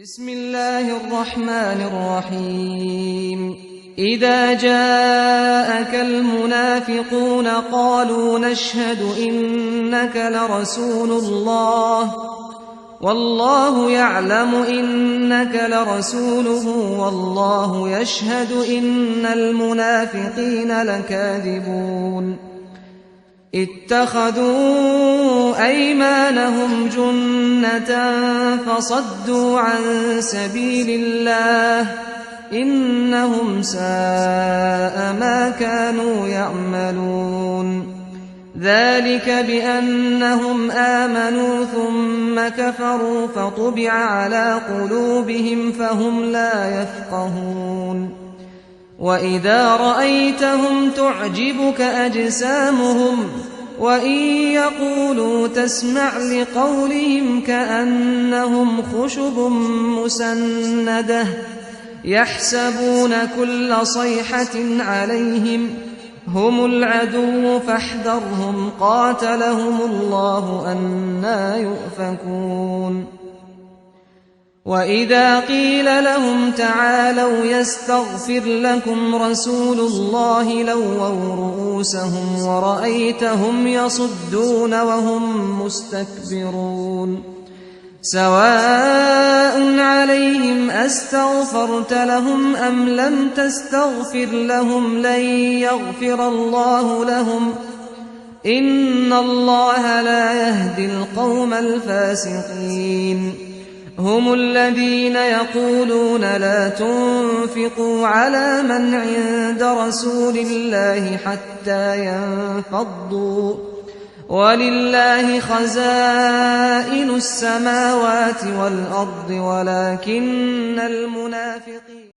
بسم الله الرحمن الرحيم إذا جاءك المنافقون قالوا نشهد إنك لرسول الله والله يعلم إنك لرسوله والله يشهد إن المنافقين لكاذبون اتخذوا أيمانهم جنة فصدوا عن سبيل الله إنهم ساء ما كانوا يعملون ذلك بأنهم آمنوا ثم كفروا فطبع على قلوبهم فهم لا يفقهون وإذا رأيتهم تعجبك أجسامهم وإن يقولوا تسمع لقولهم كأنهم خشب مسندة يحسبون كل صيحة عليهم هم العدو فاحذرهم قاتلهم الله أنى يؤفكون وإذا قيل لهم تعالوا يستغفر لكم رسول الله لووا رؤوسهم ورأيتهم يصدون وهم مستكبرون سواء عليهم أستغفرت لهم أم لم تستغفر لهم لن يغفر الله لهم إن الله لا يهدي القوم الفاسقين هم الذين يقولون لا تنفقوا على من عند رسول الله حتى ينفضوا ولله خزائن السماوات والأرض ولكن المنافقين